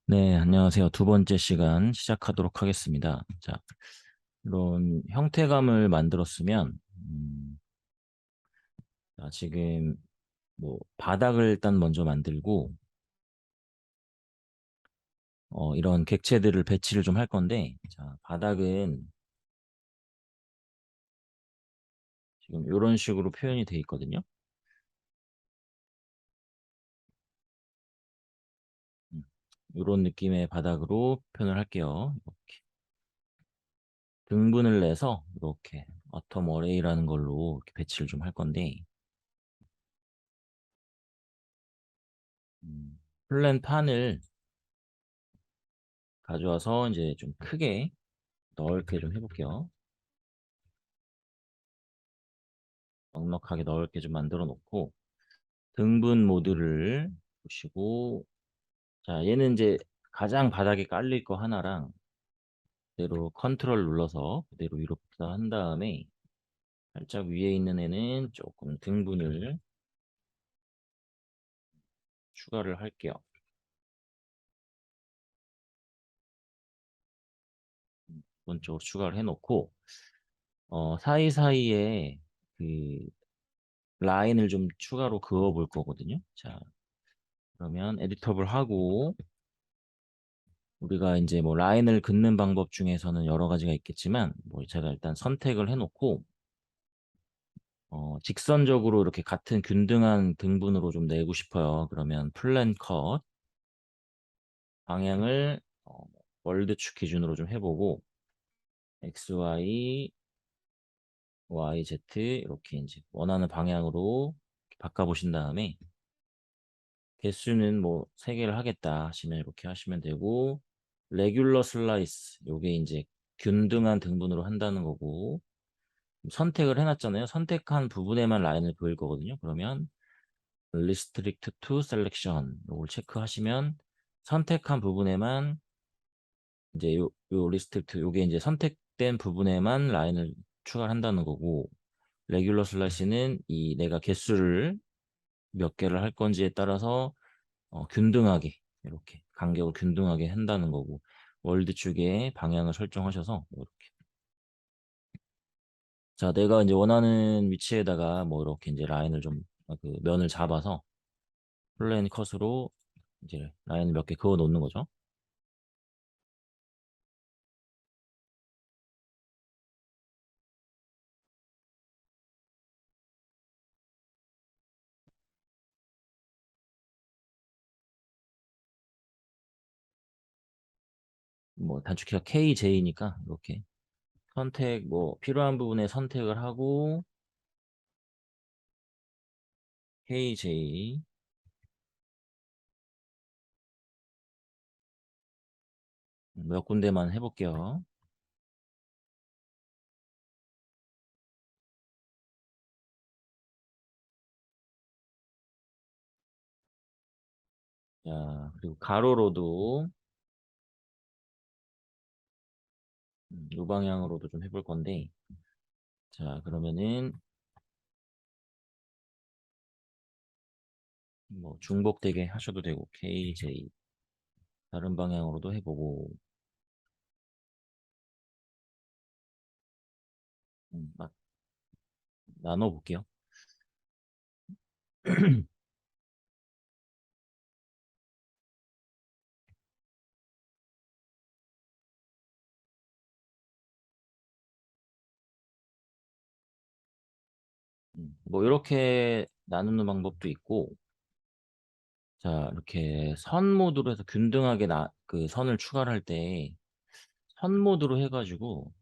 네, 안녕하세요. 두 번째 시간 시작하도록 하겠습니다. 자, 이런 형태감을 만들었으면, 자, 지금 뭐 바닥을 일단 먼저 만들고, 이런 객체들을 배치를 좀 할 건데, 자, 바닥은 지금 이런 식으로 표현이 돼 있거든요. 이런 느낌의 바닥으로 표현을 할게요. 이렇게 등분을 내서 이렇게 어텀 어레이라는 걸로 이렇게 배치를 좀 할 건데, 플랜 판을 가져와서 이제 좀 크게 넓게 좀 해볼게요. 넉넉하게 넓게 좀 만들어 놓고 등분 모드를 보시고, 자, 얘는 이제 가장 바닥에 깔릴 거 하나랑 그대로 컨트롤 눌러서 그대로 위로 복사한 다음에 살짝 위에 있는 애는 조금 등분을 추가를 할게요. 기본적으로 추가를 해놓고 사이사이에 그 라인을 좀 추가로 그어 볼 거거든요. 자, 그러면 에디터블 하고 우리가 이제 뭐 라인을 긋는 방법 중에서는 여러 가지가 있겠지만 뭐 제가 일단 선택을 해놓고 직선적으로 이렇게 같은 균등한 등분으로 좀 내고 싶어요. 그러면 플랜 컷 방향을 월드축 기준으로 좀 해보고 X, Y, Y, Z 이렇게 이제 원하는 방향으로 바꿔보신 다음에 개수는 뭐 3개를 하겠다 하시면 이렇게 하시면 되고 레귤러 슬라이스 요게 이제 균등한 등분으로 한다는 거고 선택을 해놨잖아요. 선택한 부분에만 라인을 그을 거거든요. 그러면 Restrict to Selection 이걸 체크하시면 선택한 부분에만 이제 요 Restrict 요게 이제 선택된 부분에만 라인을 추가한다는 거고 Regular Slice는 이 내가 개수를 몇 개를 할 건지에 따라서 균등하게 이렇게 간격을 균등하게 한다는 거고 월드 축의 방향을 설정하셔서 이렇게 자 내가 이제 원하는 위치에다가 뭐 이렇게 이제 라인을 좀 그 면을 잡아서 플레인 컷으로 이제 라인을 몇 개 그어 놓는 거죠. 뭐 단축키가 KJ니까 이렇게 선택 뭐 필요한 부분에 선택을 하고 KJ 몇 군데만 해볼게요. 자, 그리고 가로로도 이 방향으로도 좀 해볼 건데 자, 그러면은 뭐 중복되게 하셔도 되고 KJ 다른 방향으로도 해보고 막 나눠 볼게요. 뭐 이렇게 나누는 방법도 있고 자, 이렇게 선 모드로 해서 균등하게 그 선을 추가를 할 때 선 모드로 해가지고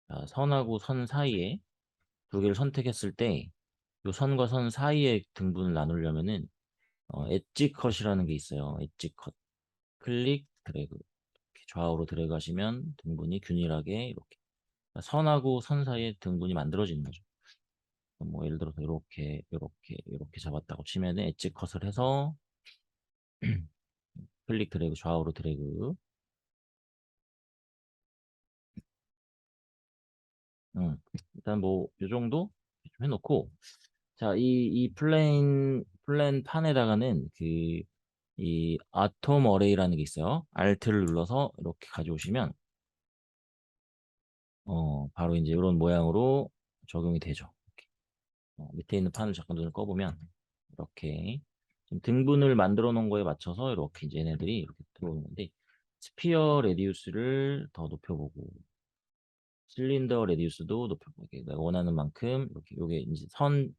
자, 선하고 선 사이에 두 개를 선택했을 때 이 선과 선 사이의 등분을 나누려면은 엣지 컷이라는 게 있어요. 엣지 컷 클릭 드래그 이렇게 좌우로 드래그 하시면 등분이 균일하게 이렇게 선하고 선 사이에 등분이 만들어지는 거죠. 뭐 예를 들어서 이렇게 이렇게 이렇게 잡았다고 치면은 엣지 컷을 해서 클릭 드래그 좌우로 드래그 일단 뭐 이 정도 좀 해놓고 자 이 플랜 판에다가는 그 이 아톰 어레이라는 게 있어요. Alt를 눌러서 이렇게 가져오시면 바로 이제 이런 모양으로 적용이 되죠. 이렇게. 밑에 있는 판을 잠깐 눈을 꺼보면 이렇게 지금 등분을 만들어 놓은 거에 맞춰서 이렇게 이제 얘네들이 이렇게 들어오는 건데 스피어 레디우스를 더 높여보고 실린더 레디우스도 높여보고 이렇게 내가 원하는 만큼 이렇게 요게 이제 선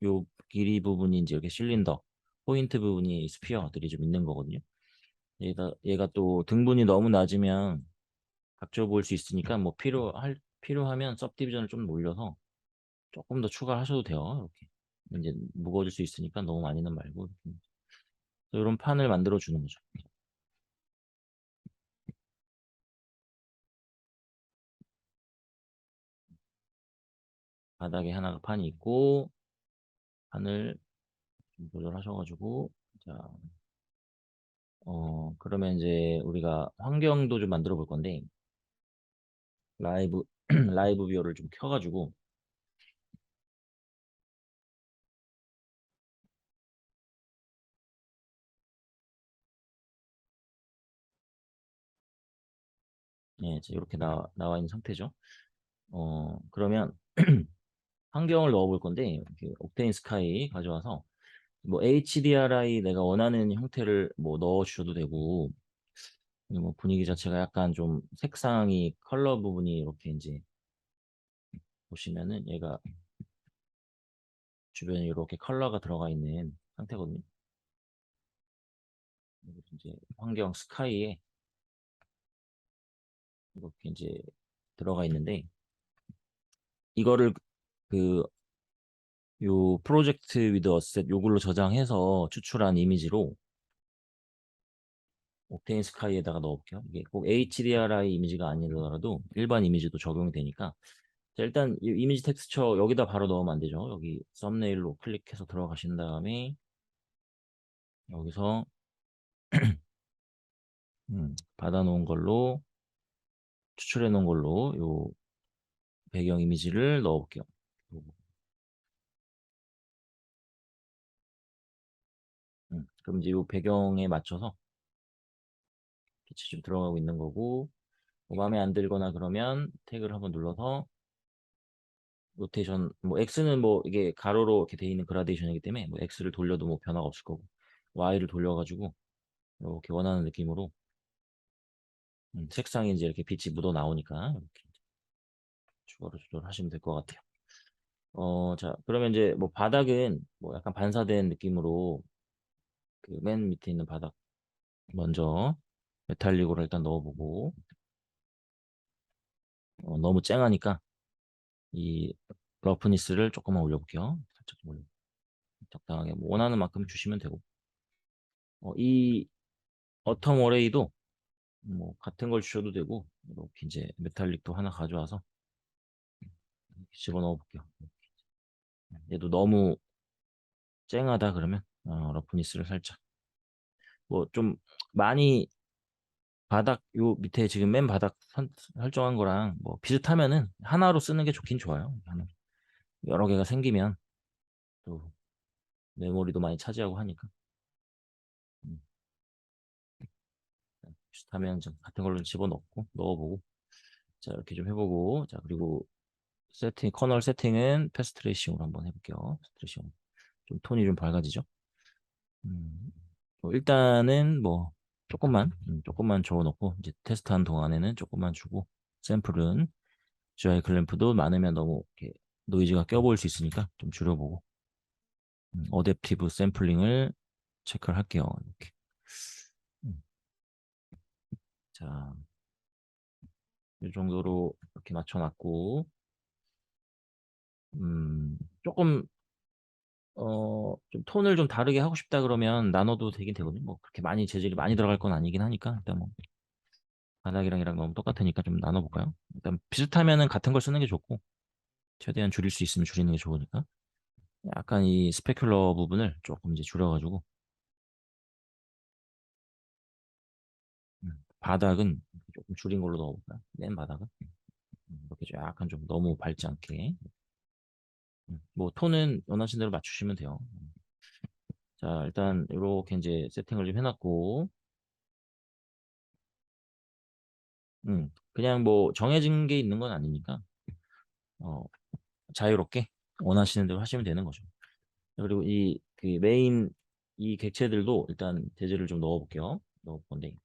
요 길이 부분이 이제 이렇게 실린더 포인트 부분이 스피어들이 좀 있는 거거든요. 얘가 또 등분이 너무 낮으면 각져 보일 수 있으니까 뭐 필요하면 सब디비전을 좀 올려서 조금 더 추가하셔도 돼요. 이렇게 이제 무거워질 수 있으니까 너무 많이는 말고 이런 판을 만들어 주는 거죠. 바닥에 하나가 판이 있고 판을 좀 조절하셔가지고 자, 그러면 이제 우리가 환경도 좀 만들어 볼 건데 라이브 라이브 뷰어를 좀 켜가지고 예, 이제 이렇게 나와 있는 상태죠. 그러면 환경을 넣어 볼 건데 이렇게 옥테인 스카이 가져와서 뭐 HDRI 내가 원하는 형태를 뭐 넣어 주셔도 되고 뭐 분위기 자체가 약간 좀 색상이 컬러 부분이 이렇게 이제 보시면은 얘가 주변에 이렇게 컬러가 들어가 있는 상태거든요. 그리고 이제 환경 스카이에 이렇게 이제 들어가 있는데 이거를 그 요 프로젝트 위드 어셋 요걸로 저장해서 추출한 이미지로 옥테인 스카이에다가 넣어볼게요. 이게 꼭 HDRI 이미지가 아니더라도 일반 이미지도 적용이 되니까 자, 일단 이 이미지 텍스처 여기다 바로 넣으면 안 되죠. 여기 썸네일로 클릭해서 들어가신 다음에 여기서 받아 놓은 걸로 추출해 놓은 걸로 요 배경 이미지를 넣어 볼게요. 그럼 이제 요 배경에 맞춰서 빛이 좀 들어가고 있는 거고 뭐 마음에 안 들거나 그러면 태그를 한번 눌러서 로테이션 뭐 X는 뭐 이게 가로로 이렇게 돼 있는 그라데이션이기 때문에 뭐 X를 돌려도 뭐 변화가 없을 거고 Y를 돌려가지고 이렇게 원하는 느낌으로 색상이 이제 이렇게 빛이 묻어 나오니까 이렇게 추가로 조절하시면 될 것 같아요. 자, 그러면 이제 뭐 바닥은 뭐 약간 반사된 느낌으로 그 맨 밑에 있는 바닥 먼저 메탈릭으로 일단 넣어보고 너무 쨍하니까 이 러프니스를 조금만 올려볼게요. 살짝 좀 적당하게 뭐 원하는 만큼 주시면 되고 이 어텀 어레이도 뭐 같은 걸 주셔도 되고 이렇게 이제 메탈릭도 하나 가져와서 이렇게 집어넣어 볼게요. 얘도 너무 쨍하다 그러면 러프니스를 살짝 뭐 좀 많이 바닥 요 밑에 지금 맨 바닥 설정한 거랑 뭐 비슷하면은 하나로 쓰는 게 좋긴 좋아요. 여러 개가 생기면 또 메모리도 많이 차지하고 하니까 음, 비슷하면 좀 같은 걸로 집어넣고 넣어보고 자 이렇게 좀 해보고 자 그리고 커널 세팅은 패스트레이싱으로 한번 해볼게요. 패스트레이싱 좀 톤이 좀 밝아지죠. 일단은 뭐 조금만 적어놓고 이제 테스트한 동안에는 조금만 주고 샘플은 GI 클램프도 많으면 너무 이렇게 노이즈가 껴보일 수 있으니까 좀 줄여보고 어댑티브 샘플링을 체크를 할게요. 이렇게. 음, 자, 이 정도로 이렇게 맞춰놨고 조금 좀 톤을 좀 다르게 하고 싶다 그러면 나눠도 되긴 되거든요. 뭐 그렇게 많이 재질이 많이 들어갈 건 아니긴 하니까 일단 뭐 바닥이랑 너무 똑같으니까 좀 나눠볼까요? 일단 비슷하면은 같은 걸 쓰는 게 좋고 최대한 줄일 수 있으면 줄이는 게 좋으니까 약간 이 스페큘러 부분을 조금 이제 줄여가지고 바닥은 조금 줄인 걸로 넣어볼까요? 맨 바닥은 이렇게 좀 약간 좀 너무 밝지 않게 뭐 톤은 원하신 대로 맞추시면 돼요. 자, 일단 이렇게 이제 세팅을 좀 해놨고, 그냥 뭐 정해진 게 있는 건 아니니까, 어, 자유롭게 원하시는 대로 하시면 되는 거죠. 그리고 이 그 메인 이 객체들도 일단 재질을 좀 넣어볼게요. 넣을 건데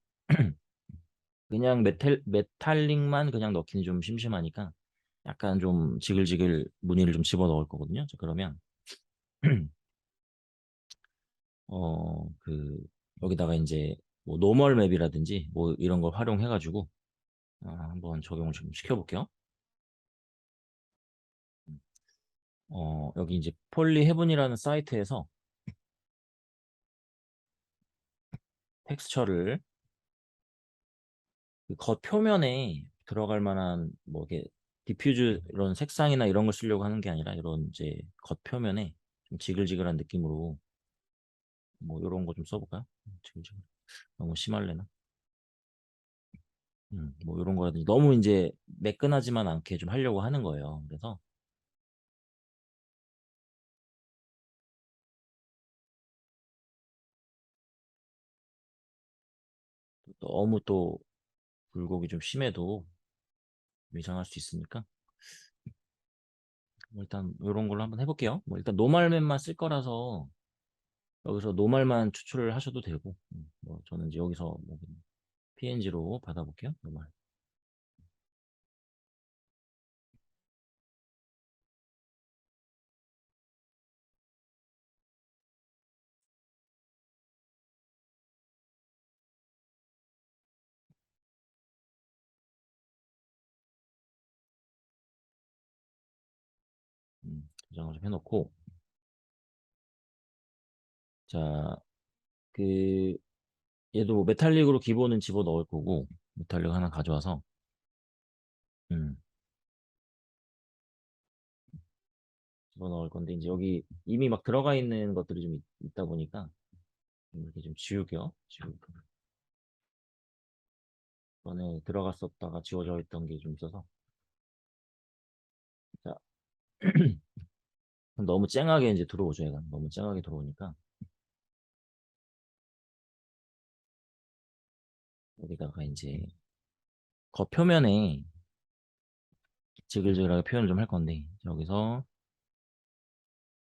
그냥 메탈릭만 그냥 넣기는 좀 심심하니까 약간 좀 지글지글 무늬를 좀 집어 넣을 거거든요. 자, 그러면 그 여기다가 이제 뭐 노멀 맵이라든지 뭐 이런 걸 활용해가지고 한번 적용을 좀 시켜볼게요. 여기 이제 폴리 헤븐이라는 사이트에서 텍스처를 그 겉표면에 들어갈 만한 뭐 이게 디퓨즈 이런 색상이나 이런 걸 쓰려고 하는 게 아니라 이런 이제 겉표면에 좀 지글지글한 느낌으로 뭐 이런 거 좀 써볼까요? 지글지글 너무 심할래나? 뭐 이런 거라든지 너무 이제 매끈하지만 않게 좀 하려고 하는 거예요. 그래서 너무 또 굴곡이 좀 심해도 이상할 수 있으니까 뭐 일단 이런 걸로 한번 해볼게요. 뭐 일단 노말맨만 쓸 거라서 여기서 노말만 추출을 하셔도 되고 뭐 저는 이제 여기서 뭐 PNG로 받아볼게요. 노말. 저장을 좀 해놓고 자, 그 얘도 메탈릭으로 기본은 집어 넣을 거고 메탈릭 하나 가져와서 음, 집어 넣을 건데 이제 여기 이미 막 들어가 있는 것들이 좀 있다 보니까 좀 이렇게 좀 지우게요. 지우고 전에 들어갔었다가 지워져 있던 게 좀 있어서 자, 너무 쨍하게 이제 들어오죠. 얘가 너무 쨍하게 들어오니까 여기다가 이제 겉표면에 지글지글하게 표현을 좀 할 건데 여기서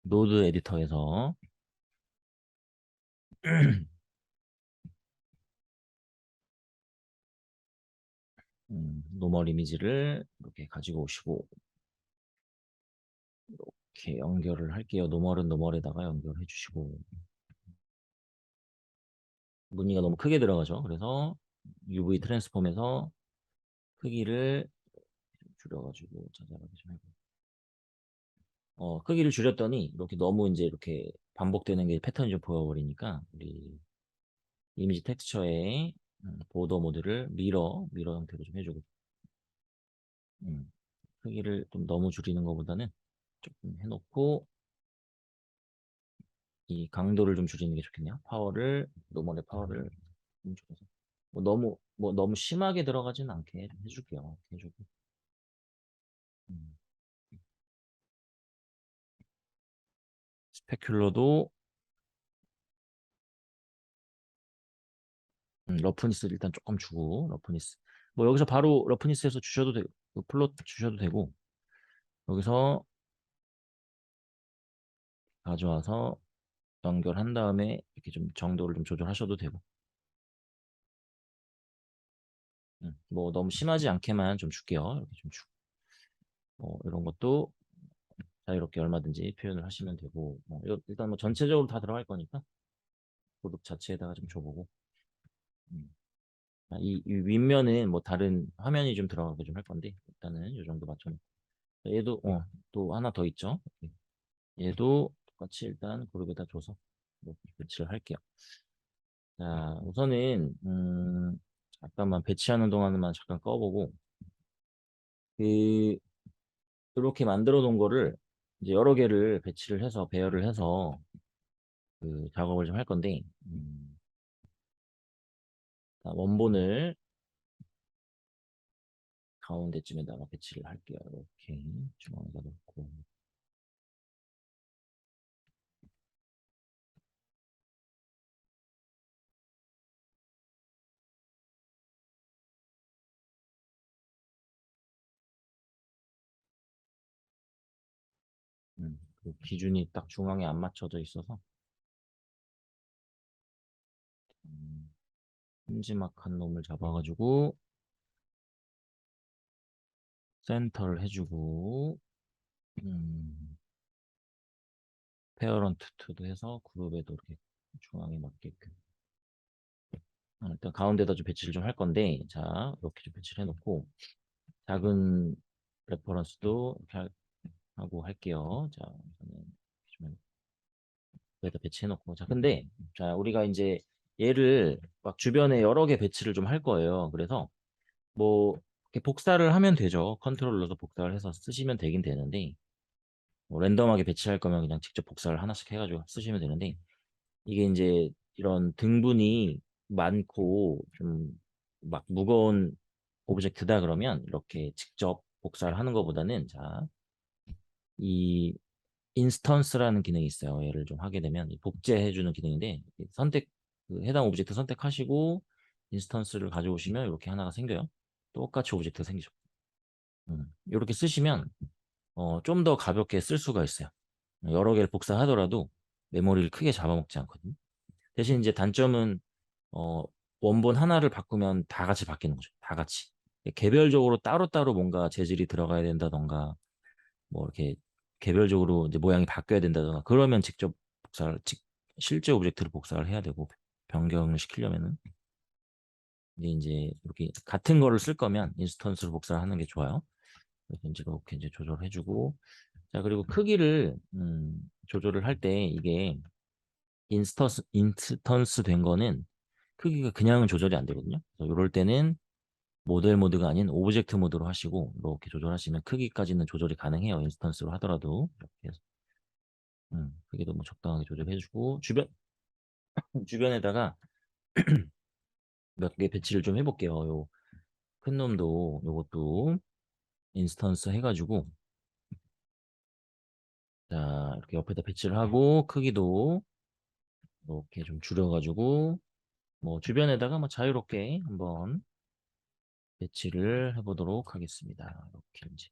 노드 에디터에서 노멀 이미지를 이렇게 가지고 오시고 이렇게 연결을 할게요. 노멀은 노멀에다가 연결해 주시고 무늬가 너무 크게 들어가죠. 그래서 UV 트랜스폼에서 크기를 줄여가지고 자잘하게 좀 해고 크기를 줄였더니 이렇게 너무 이제 이렇게 반복되는 게 패턴이 좀 보여버리니까 우리 이미지 텍스처의 보더 모드를 미러 형태로 좀 해주고 음, 크기를 좀 너무 줄이는 것보다는 조금 해놓고 이 강도를 좀 줄이는 게 좋겠네요. 노멀의 파워를 좀 줄여서 뭐 너무 심하게 들어가지는 않게 좀 해줄게요. 이렇게 해주고 음, 스페큘러도 러프니스 일단 조금 주고 러프니스 뭐 여기서 바로 러프니스에서 주셔도 되고 플롯 주셔도 되고 여기서 가져와서 연결한 다음에 이렇게 좀 정도를 좀 조절하셔도 되고 뭐 너무 심하지 않게만 좀 줄게요. 이렇게 좀 주고 뭐 이런 것도 자유롭게 얼마든지 표현을 하시면 되고 일단 뭐 전체적으로 다 들어갈 거니까 도둑 자체에다가 좀 줘보고 음. 이 윗면은 뭐 다른 화면이 좀 들어가게 좀 할 건데 일단은 이 정도 맞춰놓고 얘도 또 하나 더 있죠. 얘도 똑같이 일단 그룹에다 줘서 이렇게 배치를 할게요. 자 우선은 잠깐만 배치하는 동안만 잠깐 꺼보고 그 이렇게 만들어 놓은 거를 이제 여러 개를 배치를 해서 배열을 해서 그 작업을 좀 할 건데 자, 원본을 가운데쯤에다가 배치를 할게요. 이렇게 중앙에다 놓고 그 기준이 딱 중앙에 안 맞춰져 있어서 음, 큼지막한 놈을 잡아가지고 센터를 해주고 페어런트 투도 해서 그룹에도 이렇게 중앙에 맞게끔 일단 가운데다 좀 배치를 좀 할 건데 자 이렇게 좀 배치를 해놓고 작은 레퍼런스도 이렇게 하고 할게요. 자 우선은 좀 여기다 배치해놓고 자 근데 자 우리가 이제 얘를 막 주변에 여러 개 배치를 좀 할 거예요. 그래서 뭐 이렇게 복사를 하면 되죠. 컨트롤 눌러서 복사를 해서 쓰시면 되긴 되는데 뭐 랜덤하게 배치할 거면 그냥 직접 복사를 하나씩 해가지고 쓰시면 되는데 이게 이제 이런 등분이 많고 좀 막 무거운 오브젝트다 그러면 이렇게 직접 복사를 하는 것보다는 자, 이 인스턴스라는 기능이 있어요. 얘를 좀 하게 되면 복제해주는 기능인데 선택 그 해당 오브젝트 선택하시고 인스턴스를 가져오시면 이렇게 하나가 생겨요. 똑같이 오브젝트가 생기죠. 이렇게 쓰시면 좀 더 가볍게 쓸 수가 있어요. 여러 개를 복사하더라도 메모리를 크게 잡아먹지 않거든요. 대신 이제 단점은 어, 원본 하나를 바꾸면 다 같이 바뀌는 거죠. 다 같이. 개별적으로 따로따로 뭔가 재질이 들어가야 된다던가 뭐 이렇게 개별적으로 이제 모양이 바뀌어야 된다던가 그러면 직접 실제 오브젝트를 복사를 해야 되고 변경을 시키려면은 이제 이렇게 같은 거를 쓸 거면 인스턴스로 복사를 하는 게 좋아요. 그래서 이제 이렇게 이제 조절해주고 자 그리고 크기를 조절을 할 때 이게 인스턴스 된 거는 크기가 그냥은 조절이 안 되거든요. 그래서 이럴 때는 모델 모드가 아닌 오브젝트 모드로 하시고 이렇게 조절하시면 크기까지는 조절이 가능해요. 인스턴스로 하더라도 이렇게 해서 크기도 뭐 적당하게 조절해주고 주변에다가 몇 개 배치를 좀 해볼게요. 요 큰 놈도 요것도 인스턴스 해가지고 자 이렇게 옆에다 배치를 하고 크기도 이렇게 좀 줄여가지고 뭐 주변에다가 뭐 자유롭게 한번 배치를 해보도록 하겠습니다. 이렇게 이제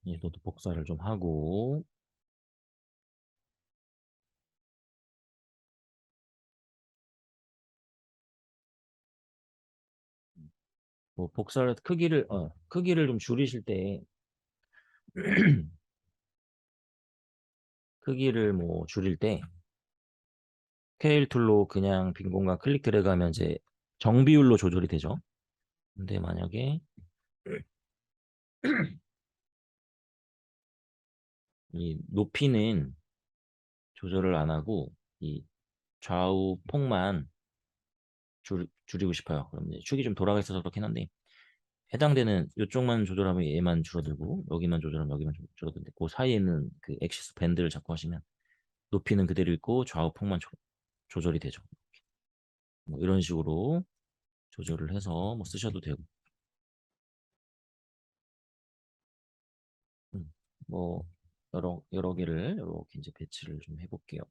얘도 복사를 좀 하고 뭐 복사를 크기를 좀 줄이실 때 크기를 뭐 줄일 때 스케일 툴로 그냥 빈 공간 클릭 드래그 하면 이제 정비율로 조절이 되죠. 근데 만약에 이 높이는 조절을 안 하고 이 좌우 폭만 줄이고 싶어요. 그럼 이제 축이 좀 돌아가 있어서 그렇긴 한데 해당되는 이쪽만 조절하면 얘만 줄어들고 여기만 조절하면 여기만 줄어드는데 그 사이에는 그 엑시스 밴드를 잡고 하시면 높이는 그대로 있고 좌우 폭만 조절이 되죠. 뭐 이런 식으로 조절을 해서 뭐 쓰셔도 되고 음, 뭐 여러 개를 이렇게 이제 배치를 좀 해볼게요.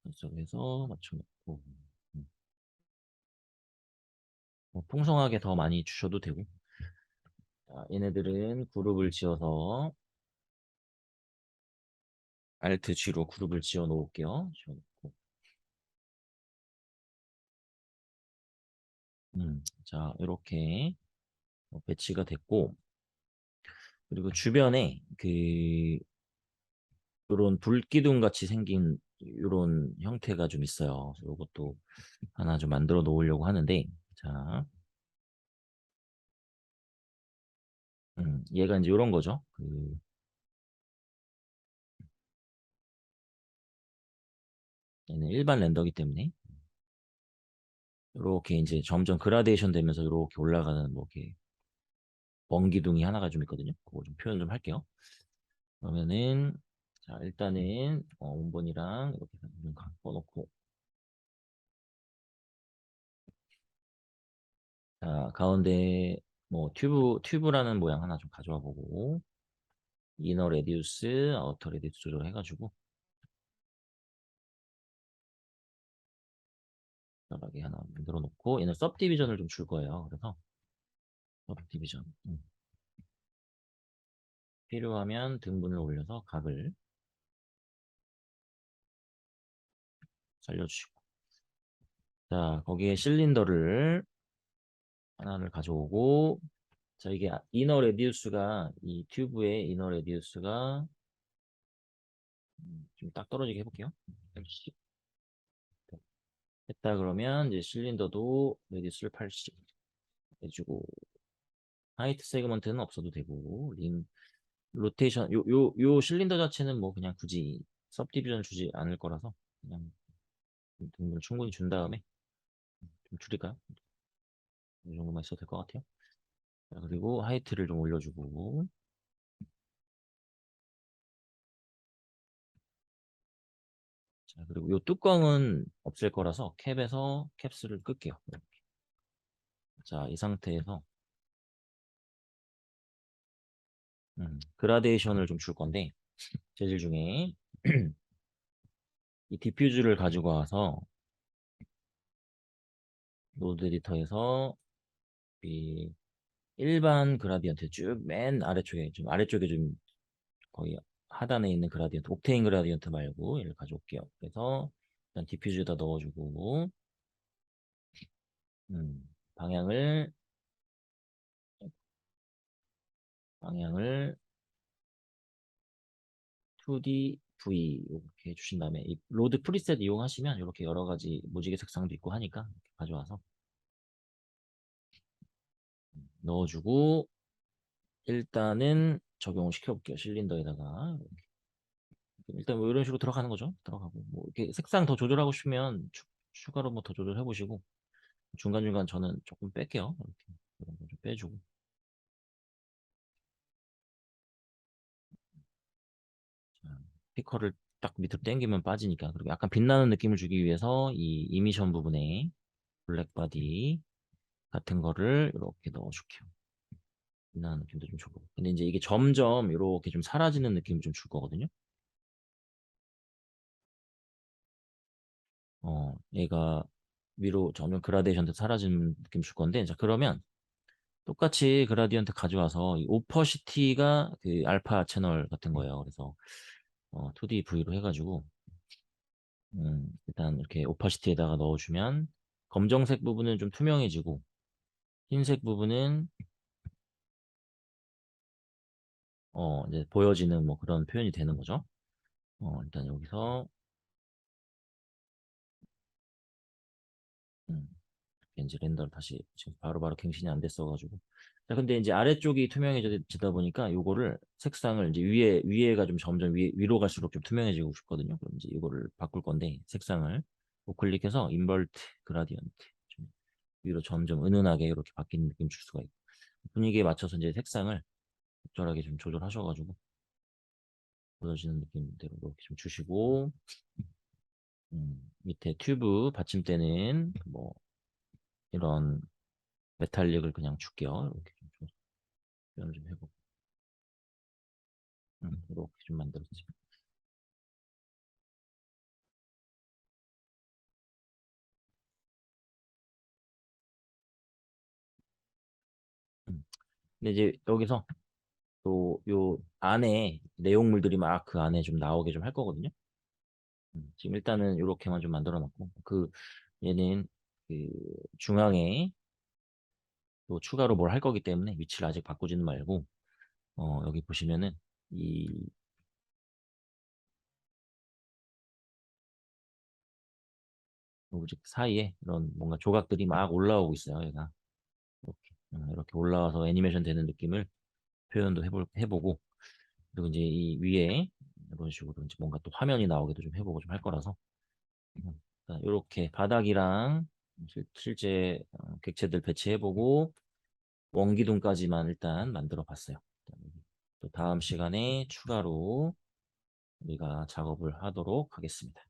설정해서 맞춰놓고 뭐 풍성하게 더 많이 주셔도 되고 자, 얘네들은 그룹을 지어서 Alt G로 그룹을 지어 놓을게요. 지어놓고 자 이렇게 배치가 됐고 그리고 주변에 그 요런 불기둥 같이 생긴 요런 형태가 좀 있어요. 이것도 하나 좀 만들어 놓으려고 하는데 자 얘가 이제 요런 거죠. 얘는 일반 렌더기 때문에 이렇게 이제 점점 그라데이션 되면서 이렇게 올라가는 뭐 이렇게 먼 기둥이 하나가 좀 있거든요. 그거 좀 표현 좀 할게요. 그러면은 자 일단은 원본이랑 이렇게 좀 갖고 놓고 자 가운데 뭐 튜브라는 모양 하나 좀 가져와 보고 이너 레디우스 아우터 레디우스 조절해가지고 간단하게 하나 만들어 놓고 얘는 सब디비전을 좀 줄 거예요. 그래서 सब디비전 필요하면 등분을 올려서 각을 살려주시고 자 거기에 실린더를 하나를 가져오고 자 이게 이너 레디우스가 이 튜브의 이너 레디우스가 좀 딱 떨어지게 해볼게요. 80 했다 그러면 이제 실린더도 레디우스를 80 해주고 하이트 세그먼트는 없어도 되고 링 로테이션 요 실린더 자체는 뭐 그냥 굳이 सब디비전 주지 않을 거라서 그냥 등분을 충분히 준 다음에 좀 줄일까요? 이 정도만 있어도 될 것 같아요. 자, 그리고 하이트를 좀 올려주고 자, 그리고 요 뚜껑은 없앨 거라서 캡에서 캡스를 끌게요. 이렇게. 자, 이 상태에서 그라데이션을 좀 줄 건데 재질 중에 이 디퓨즈를 가지고 와서 노드 에디터에서 이 일반 그라디언트 쭉 맨 아래쪽에 좀 거의 하단에 있는 그라디언트 옥테인 그라디언트 말고 얘를 가져올게요. 그래서 일단 디퓨즈에다 넣어주고 음, 방향을 방향을 2D V 이렇게 해주신 다음에 이 로드 프리셋 이용하시면 이렇게 여러 가지 무지개 색상도 있고 하니까 이렇게 가져와서 넣어주고 일단은 적용을 시켜볼게요. 실린더에다가 일단 뭐 이런 식으로 들어가는 거죠. 들어가고 뭐 이렇게 색상 더 조절하고 싶으면 추가로 뭐 더 조절해 보시고 중간중간 저는 조금 뺄게요. 이렇게 이런 거 좀 빼주고 자, 피커를 딱 밑으로 당기면 빠지니까 그리고 약간 빛나는 느낌을 주기 위해서 이 이미션 부분에 블랙 바디 같은 거를 이렇게 넣어줄게요. 빛나는 느낌도 좀 주고 근데 이제 이게 점점 이렇게 좀 사라지는 느낌을 좀 줄 거거든요. 얘가 위로 점점 그라데이션도 사라지는 느낌 줄 건데 자 그러면 똑같이 그라디언트 가져와서 이 오퍼시티가 그 알파 채널 같은 거예요. 그래서 2D V로 해가지고 일단 이렇게 오퍼시티에다가 넣어주면 검정색 부분은 좀 투명해지고 흰색 부분은 이제 보여지는 뭐 그런 표현이 되는 거죠. 일단 여기서 음, 이제 렌더를 다시 지금 바로바로 갱신이 안 됐어가지고 자 근데 이제 아래쪽이 투명해지다 보니까 요거를 색상을 이제 위에가 좀 점점 위로 갈수록 좀 투명해지고 싶거든요. 그럼 이제 이거를 바꿀 건데 색상을 우클릭해서 인버트 그라디언트 좀 위로 점점 은은하게 이렇게 바뀌는 느낌 줄 수가 있고 분위기에 맞춰서 이제 색상을 적절하게 좀 조절하셔가지고 보여지는 느낌대로 이렇게 좀 주시고 밑에 튜브 받침대는 뭐 이런 메탈릭을 그냥 줄게요. 이렇게 좀 표현을 좀 해보고 이렇게 좀 만들었지. 근데 이제 여기서 또 요 안에 내용물들이 막 그 안에 좀 나오게 좀 할 거거든요. 지금 일단은 이렇게만 좀 만들어 놨고 그 얘는 그 중앙에 또 추가로 뭘 할 거기 때문에 위치를 아직 바꾸지는 말고 여기 보시면은 이 오브젝트 사이에 이런 뭔가 조각들이 막 올라오고 있어요. 얘가 이렇게 올라와서 애니메이션 되는 느낌을 표현도 해보고 그리고 이제 이 위에 이런 식으로 이제 뭔가 또 화면이 나오기도 좀 해보고 좀 할 거라서 이렇게 바닥이랑 실제 객체들 배치해보고 원기둥까지만 일단 만들어 봤어요. 또 다음 시간에 추가로 우리가 작업을 하도록 하겠습니다.